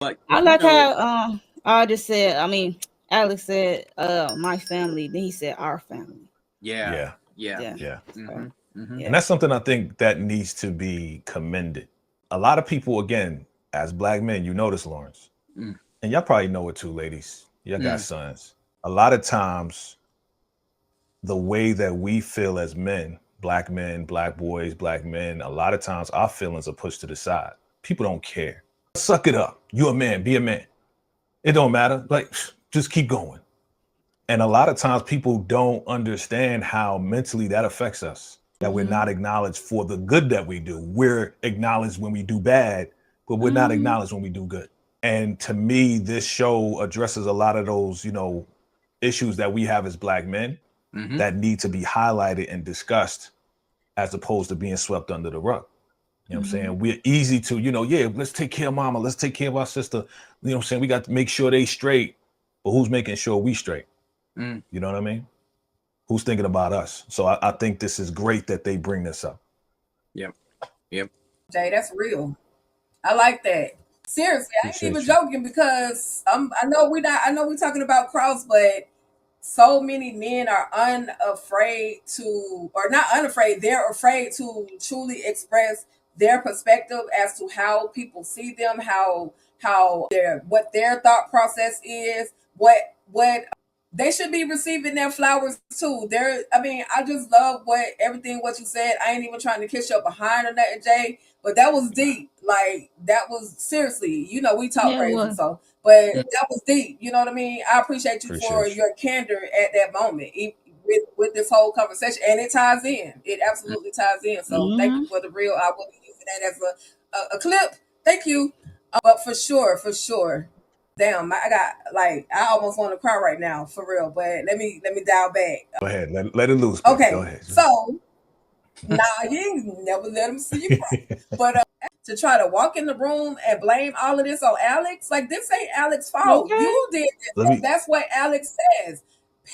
But I like how I just said. I mean, Alex said, "My family." Then he said, "Our family." yeah, Yeah. yeah, Yeah. hmm hmm And that's something I think that needs to be commended. A lot of people, again, as black men, you know this, Lawrence, mm, and y'all probably know it too, ladies. Y'all got mm, sons. A lot of times, the way that we feel as men, black boys, black men, a lot of times our feelings are pushed to the side. People don't care. Suck it up. You a man, be a man. It don't matter. Like, just keep going. And a lot of times people don't understand how mentally that affects us, that we're not acknowledged for the good that we do. We're acknowledged when we do bad, but we're not acknowledged when we do good. And to me, this show addresses a lot of those, issues that we have as black men hmm that need to be highlighted and discussed as opposed to being swept under the rug. You know what I'm saying? We're easy to, yeah, let's take care of mama, let's take care of our sister. You know what I'm saying? We got to make sure they straight, but who's making sure we straight? mm. You know what I mean? Who's thinking about us? So I think this is great that they bring this up. Yep. Jay, that's real. I like that. Seriously, I ain't Appreciate even you. joking because I know we're talking about cross, but so many men are unafraid to, or not unafraid, they're afraid to truly express their perspective as to how people see them, how their what their thought process is, what they should be receiving their flowers too. I mean, I just love what you said. I ain't even trying to kiss your behind or nothing, Jay. But that was deep. Like that was seriously, we talk Yeah, it crazy, was. so but Mm. that was deep. You know what I mean? I appreciate you for Appreciate you. your candor at that moment with this whole conversation, and it ties in. It absolutely ties in. So thank you for the real. I will be using that as a clip. Thank you. But for sure. Damn, I got like I almost want to cry right now for real. But let me dial back. Go ahead. Let it loose, baby. Go Okay, ahead. so nah, you ain't never let him see you cry. But to try to walk in the room and blame all of this on Alex, like this ain't Alex's fault. Okay. You did this. let So me that's what Alex says.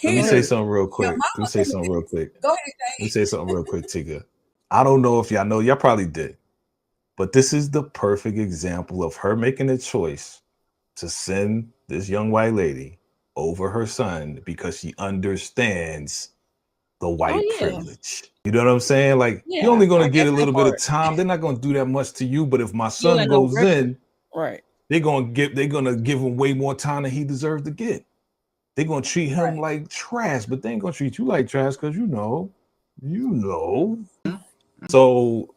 let me say Period. something real Your quick. Let me mama say something real quick. go ahead, Let me Jay. say something real quick, Tigger. I don't know if y'all know, y'all probably did, but this is the perfect example of her making a choice to send this young white lady over her son because she understands the Oh white yeah. privilege. You know what I'm saying? Like, you're Yeah. only going I to get get a that little bit of part. time. They're not going to do that much to you. But if my You son ain't no goes record. in, Right. they're going to give him way more time than he deserves to get. They're going to treat him Right. like trash, but they ain't going to treat you like trash because you know. So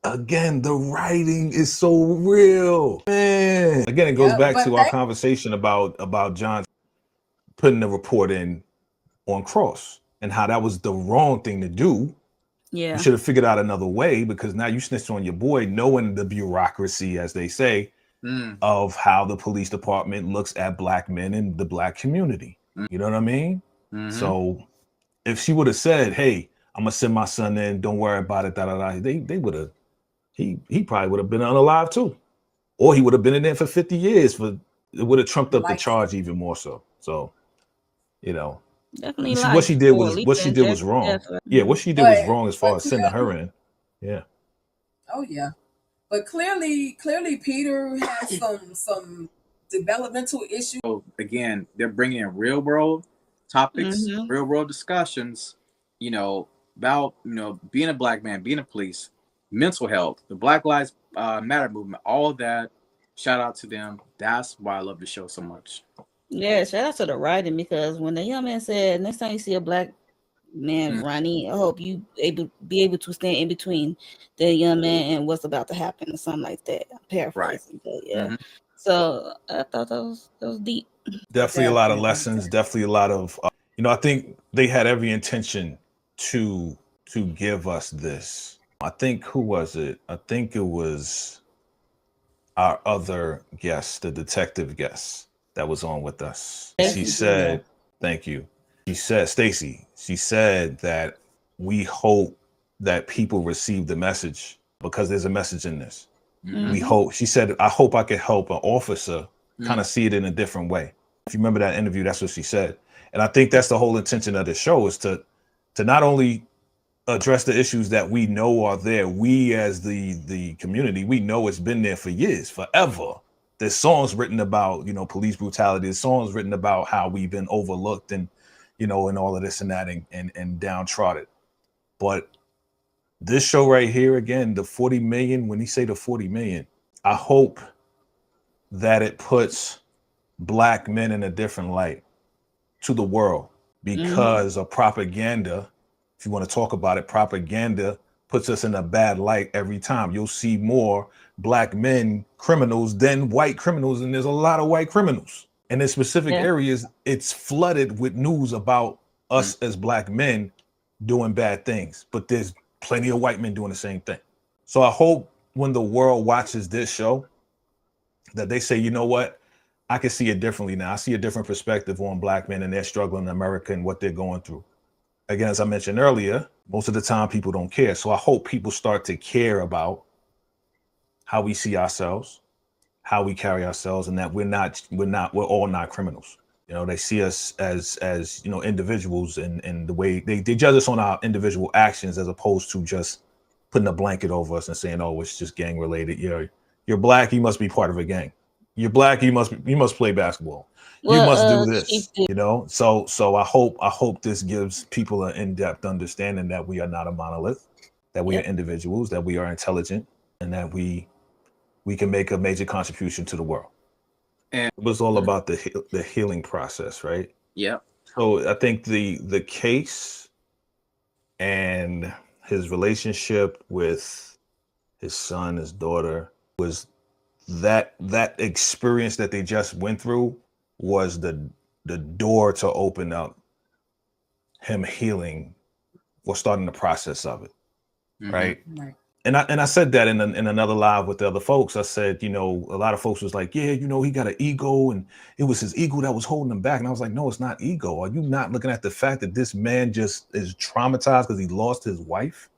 again, the writing is so real, man. Again, it goes Yeah. back But to our conversation about John putting the report in on Cross and how that was the wrong thing to do. You Yeah. should have figured out another way because now you snitched on your boy, knowing the bureaucracy, as they say, Mm. of how the police department looks at black men in the black community. You know what I mean? Mm-hmm. So if she would have said, "Hey, I'm gonna send my son in. Don't worry about it," they would have. He probably would have been unalive too, or he would have been in there for 50 years. For it would have trumped up the life. charge even more so. So you know, Definitely what she life, did or at was least what she did was wrong. Yeah, what she did was wrong as far But as sending clearly, her in. Yeah. oh yeah. But clearly, Peter has some developmental issues. So again, they're bringing in real world topics, Mm-hmm. real world discussions. About being a black man, being a police, mental health, the Black Lives Matter movement, all that. Shout out to them. That's why I love the show so much. Yeah, shout out to the writing because when the young man said, "Next time you see a black man Mm. running, I hope you be able to stand in between the young man and what's about to happen," or something like that. I'm Right. paraphrasing, but yeah. Mm-hmm. So I thought that was deep. Definitely a lot of lessons. Definitely a lot of, I think they had every intention to give us this. I think who was it? I think it was our other guest, the detective guest that was on with us. She said, "Thank you." She said, Stacy. She said that we hope that people receive the message because there's a message in this. Mm-hmm. We hope. She said, "I hope I could help an officer kind of see it in a different way." If you remember that interview, that's what she said. And I think that's the whole intention of the show is to not only address the issues that we know are there. We as the community, we know it's been there for years, forever. There's songs written about, you know, police brutality. There's songs written about how we've been overlooked and, you know, and all of this and that and downtrodden. But this show right here, again, the 40 million, when he say the 40 million, I hope that it puts Black men in a different light to the world, because of propaganda. If you want to talk about it, propaganda puts us in a bad light every time. You'll see more Black men criminals than white criminals, and there's a lot of white criminals. And in specific areas, it's flooded with news about us as Black men doing bad things, but there's plenty of white men doing the same thing. So I hope when the world watches this show that they say, you know what, I can see it differently now. I see a different perspective on Black men and their struggle in America and what they're going through. Again, as I mentioned earlier, most of the time people don't care. So I hope people start to care about how we see ourselves, how we carry ourselves, and that we're all not criminals. You know, they see us as you know, individuals, and the way they judge us on our individual actions, as opposed to just putting a blanket over us and saying, oh, it's just gang related. You're Black, you must be part of a gang. You're Black, you must play basketball. Well, you must do this, you know? So I hope this gives people an in-depth understanding that we are not a monolith, that we are individuals, that we are intelligent, and that we can make a major contribution to the world. And it was all about the healing process, right? Yeah. So I think the case and his relationship with his son, his daughter, was that experience that they just went through was the door to open up him healing or starting the process of it. Right. And I said that in another live with the other folks. I said, you know, a lot of folks was like, yeah, you know, he got an ego and it was his ego that was holding him back. And I was like, no, it's not ego. Are you not looking at the fact that this man just is traumatized because he lost his wife?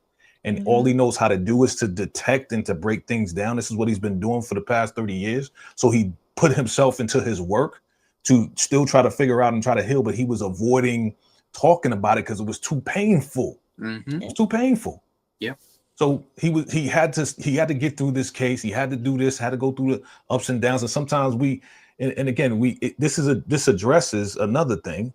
And all he knows how to do is to detect and to break things down. This is what he's been doing for the past 30 years. So he put himself into his work to still try to figure out and try to heal, but he was avoiding talking about it because it was too painful. It was too painful. Yeah. So he had to get through this case. He had to do this, had to go through the ups and downs. And sometimes this addresses another thing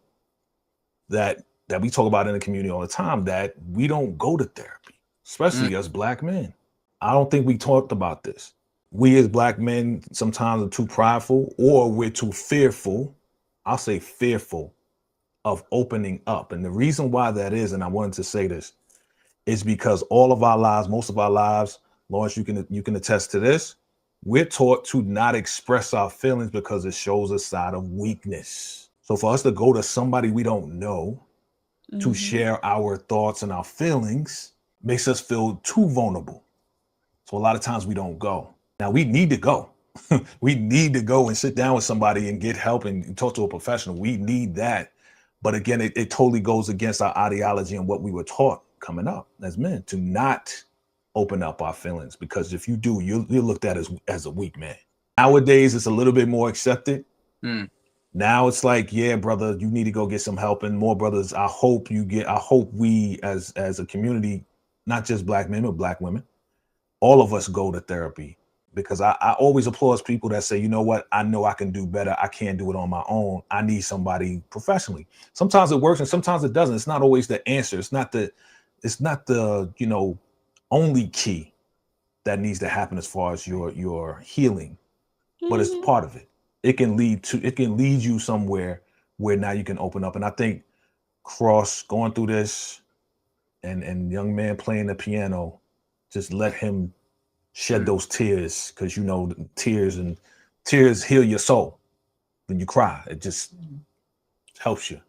that we talk about in the community all the time, that we don't go to therapy, especially as Black men. I don't think we talked about this. We as Black men sometimes are too prideful, or we're too fearful. I'll say fearful of opening up. And the reason why that is, and I wanted to say this, is because all of our lives, most of our lives, Lawrence, you can attest to this, we're taught to not express our feelings because it shows a side of weakness. So for us to go to somebody we don't know to share our thoughts and our feelings makes us feel too vulnerable. So a lot of times we don't go. Now we need to go. We need to go and sit down with somebody and get help and talk to a professional. We need that. But again, it totally goes against our ideology and what we were taught coming up as men, to not open up our feelings, because if you do, you're looked at as a weak man. Nowadays, it's a little bit more accepted. Now it's like, yeah, brother, you need to go get some help. And more brothers, I hope we as a community, not just Black men, but Black women, all of us go to therapy, because I always applaud people that say, you know what, I know I can do better. I can't do it on my own. I need somebody professionally. Sometimes it works and sometimes it doesn't. It's not always the answer. It's not the, you know, only key that needs to happen as far as your healing, but it's part of it. It can lead you somewhere where now you can open up. And I think Cross going through this and young man playing the piano, just let him shed those tears, because you know tears heal your soul. When you cry, it just helps you.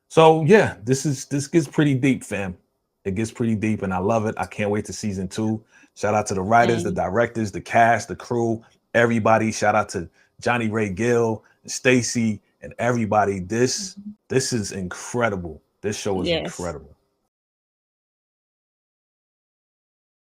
So yeah, this gets pretty deep, fam. It gets pretty deep, and I love it. I can't wait to season 2. Shout out to the writers, the directors, the cast, the crew, everybody. Shout out to Johnny Ray Gill, Stacy, and everybody. This is incredible. This show is incredible.